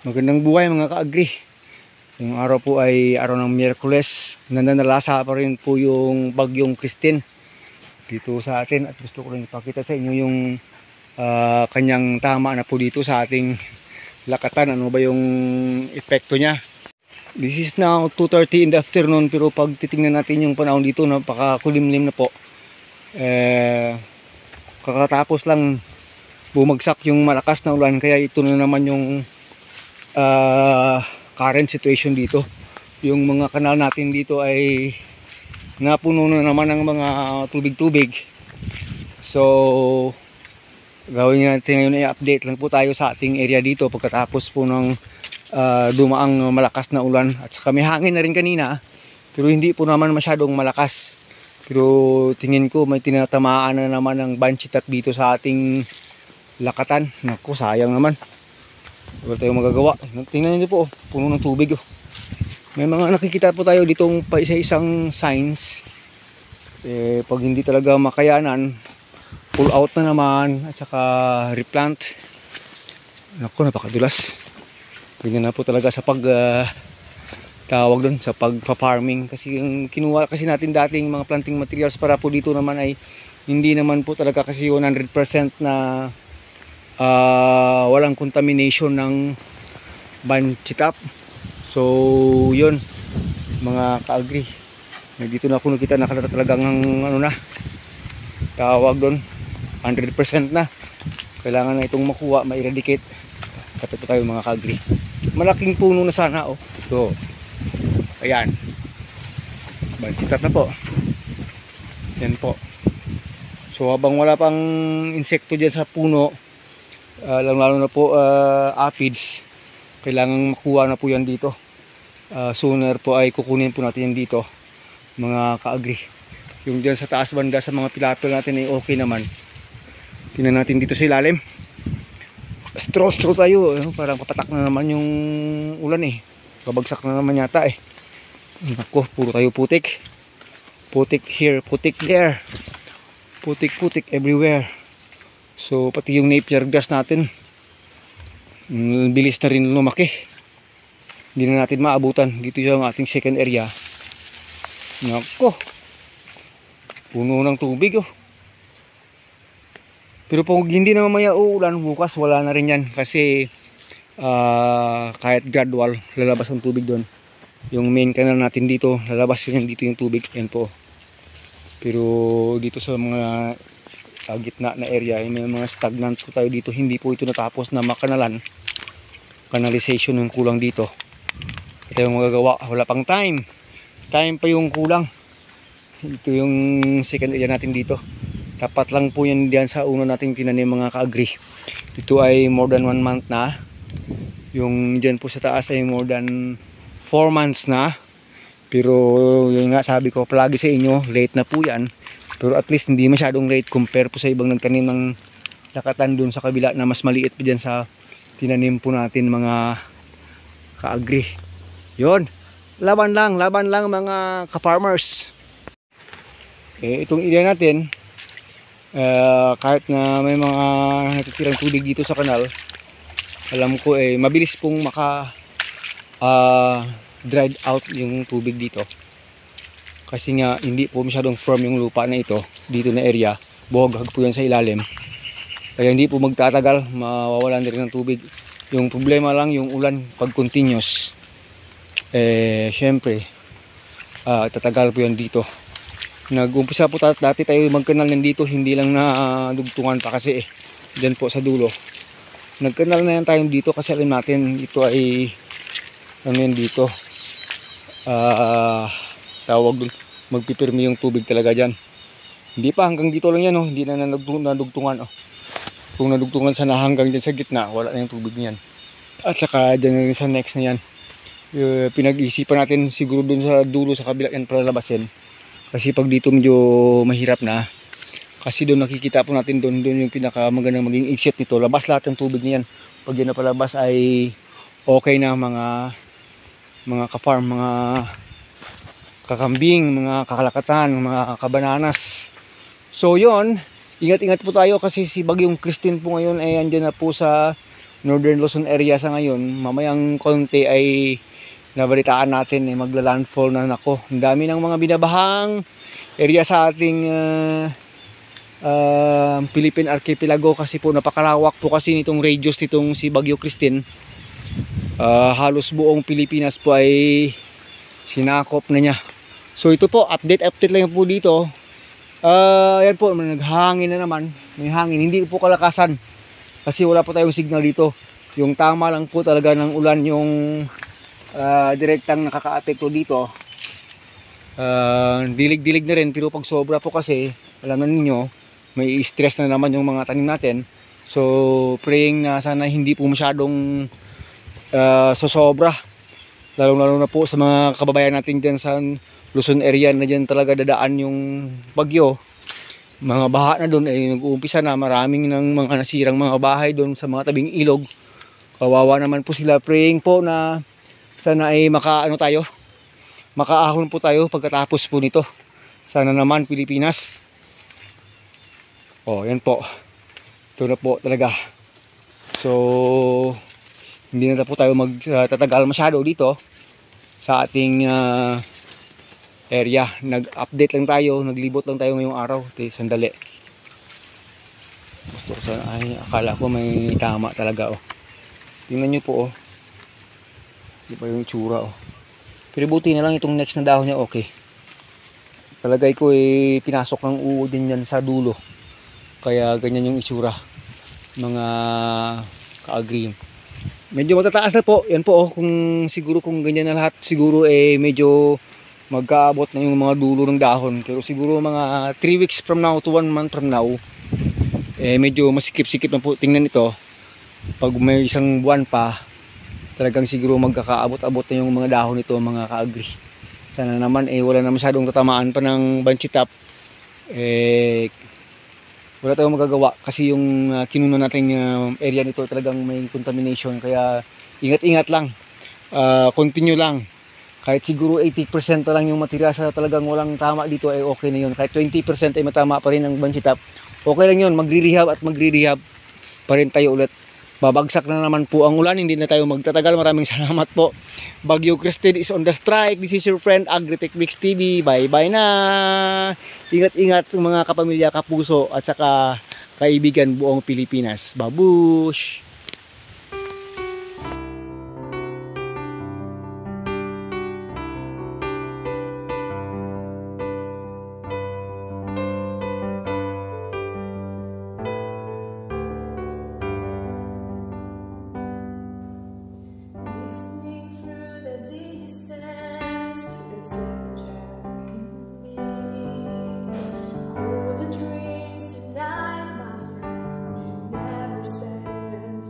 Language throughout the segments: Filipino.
Magandang buhay mga ka-agri. Yung araw po ay araw ng Miyerkules. Nananalasa pa rin po yung bagyong Christine dito sa atin. At gusto ko rin ipakita sa inyo yung kanyang tama na po dito sa ating lakatan. Ano ba yung epekto niya? This is now 2:30 in the afternoon. Pero pag titingnan natin yung panahon dito, napakakulimlim na po. Kakatapos lang bumagsak yung malakas na ulan. Kaya ito na naman yung current situation dito. Yung mga kanal natin dito ay napuno na naman ng mga tubig-tubig. So gawin natin ngayon ay update lang po tayo sa ating area dito pagkatapos po ng dumaang malakas na ulan. At saka may hangin na rin kanina, pero hindi po naman masyadong malakas. Pero tingin ko may tinatamaan na naman ng banchitat dito sa ating lakatan. Naku, sayang naman. Wala tayong magagawa. Tingnan niyo po, puno ng tubig. May mga nakikita po tayo ditong pa isa-isang signs. Pag hindi talaga makayanan, pull out na naman at saka replant. Naku, napakadulas. Tingnan na po talaga sa tawag doon sa pagpa-farming, kasi yung kinuha kasi natin dating mga planting materials para po dito naman ay hindi naman po talaga kasi 100% na walang contamination ng banchitap. So yun mga ka-agri, dito na ako nakita na talagang ano na tawag doon 100% na kailangan na itong makuha, ma-eradicate. Kapit tayo mga ka-agri, malaking puno na sana. So ayan, banchitap na po yan po. So habang wala pang insekto dyan sa puno, lalo na po aphids, kailangan makuha na po yan dito. Sooner po ay kukunin po natin yan dito mga ka-agri. Yung dyan sa taas banda sa mga pilapil natin ay okay naman. Tingnan natin dito sa ilalim. Straw tayo, parang papatak na naman yung ulan babagsak na naman yata Nako, puro tayo putik. Putik here, putik there, putik everywhere. So pati yung napier grass natin bilis na rin lumaki. Hindi na natin maabutan. Dito yung ating second area. Nako, puno ng tubig Pero pag hindi na mamaya uulan, bukas wala na rin yan. Kasi kahit gradual lalabas ang tubig doon. Yung main canal natin dito, lalabas yan dito yung tubig. Yan po. Pero dito sa mga gitna na area, may mga stagnant po tayo dito. Hindi po ito natapos na makanalan. Canalization yung kulang dito. Ito yung magagawa. Wala pang time pa yung kulang. Ito yung second area natin dito. Tapat lang po yan diyan sa uno nating tinanim mga ka-agri. Ito ay more than 1 month na. Yung dyan po sa taas ay more than 4 months na. Pero yung nga sabi ko palagi sa inyo, late na po yan. Pero at least hindi masyadong late compare po sa ibang nagtanim ng lakatan dun sa kabila na mas maliit pa dyan sa tinanim po natin mga ka-agri. Yun, laban lang mga ka-farmers. Itong area natin, kahit na may mga natitirang tubig dito sa kanal, alam ko mabilis pong dried out yung tubig dito. Kasi nga hindi po masyadong firm yung lupa na ito dito na area. Buhagag po yan sa ilalim. Kaya hindi po magtatagal, mawawalan din ng tubig. Yung problema lang yung ulan pag continuous. Syempre tatagal po yan dito. Nag-umpisa po dati tayo magkanal yan dito, hindi lang na dugtungan pa kasi dyan po sa dulo. Nagkanal na yan tayo dito kasi alam natin ito ay ano yan dito, tawag dun, magpipirmi yung tubig talaga dyan. Hindi pa, hanggang dito lang yan hindi na nadugtungan kung nadugtungan sana hanggang dyan sa gitna, wala na yung tubig niyan. At saka dyan sa next na yan, pinag-isipan natin siguro dun sa dulo sa kabila yan palalabasin. Kasi pag dito medyo mahirap na. Kasi doon nakikita po natin doon yung pinakamagandang maging exit nito. Labas lahat ng tubig niyan. Pag yan na palabas ay okay na mga ka-farm, mga kakambing, mga kakalakatan, mga kabananas. So yun, ingat-ingat po tayo kasi si Bagyong Christine po ngayon ay andyan na po sa Northern Luzon area sa ngayon. Mamayang konti ay nabalitaan natin magla-landfall na. Nako, ang dami ng mga binabahang area sa ating Philippine Archipelago, kasi po napakalawak po kasi nitong radius nitong si Bagyo Christine. Halos buong Pilipinas po ay sinakop na niya. So ito po, update lang po dito. Ayan po, naghangin na naman. May hangin, hindi po kalakasan kasi wala po tayong signal dito. Yung tama lang po talaga ng ulan yung direktang nakakaapekto dito. Dilig-dilig na rin, pero pag sobra po kasi alam na ninyo, may stress na naman yung mga tanim natin. So praying na sana hindi po masyadong sosobra, lalo na po sa mga kababayan natin dyan sa Luzon area na dyan talaga dadaan yung bagyo. Mga baha na doon ay nag-uumpisa na, maraming ng mga nasirang mga bahay doon sa mga tabing ilog. Kawawa naman po sila. Praying po na sana ay makaahon po tayo pagkatapos po nito. Sana naman Pilipinas. Yan po. Ito na po talaga. So hindi na po tayo magtatagal masyado dito sa ating area. Nag-update lang tayo, naglibot lang tayo ngayong araw. Sandali. Gusto ko sana, ay akala ko may tama talaga. Tingnan nyo po. Di ba yung tsura Pero buti na lang itong next na dahon niya okay. Palagay ko pinasok ng uod din yan sa dulo. Kaya ganyan yung itsura. Mga ka-agree. Medyo matataas na po. Yan po kung siguro kung ganyan na lahat, siguro medyo magkaabot na yung mga dulo ng dahon. Pero siguro mga 3 weeks from now to 1 month from now, medyo masikip-sikip na po. Tingnan ito. Pag may isang buwan pa, talagang siguro magkakaabot-abot na yung mga dahon nito, mga ka-agree. Sana naman wala na masyadong tatamaan pa ng banshee top. Wala tayong magagawa kasi yung kinuno nating area nito talagang may contamination. Kaya ingat-ingat lang, continue lang. Kahit siguro 80% lang yung material sa talagang walang tama dito okay na yun. Kahit 20% ay matama pa rin ang banshee top, okay lang yun. Magre-rehab pa rin tayo ulit. Babagsak na naman po ang ulan, hindi na tayo magtatagal. Maraming salamat po. Bagyo Christine is on the strike. This is your friend Agritech Mix TV. Bye bye na. Ingat-ingat mga kapamilya, kapuso at saka kaibigan buong Pilipinas. Babush! The dreams tonight, my friend, never set them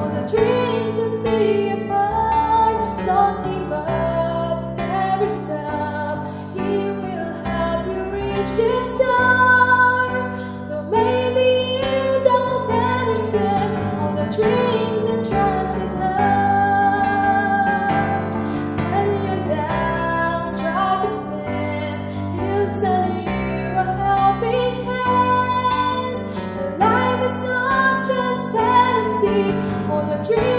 all the dreams would be apart. Don't give up, never stop. He will help you reach the star. Though maybe you don't understand all the dreams and trust is hard. When your doubts try to stand, He'll send you a helping hand. But life is not just fantasy, all the dreams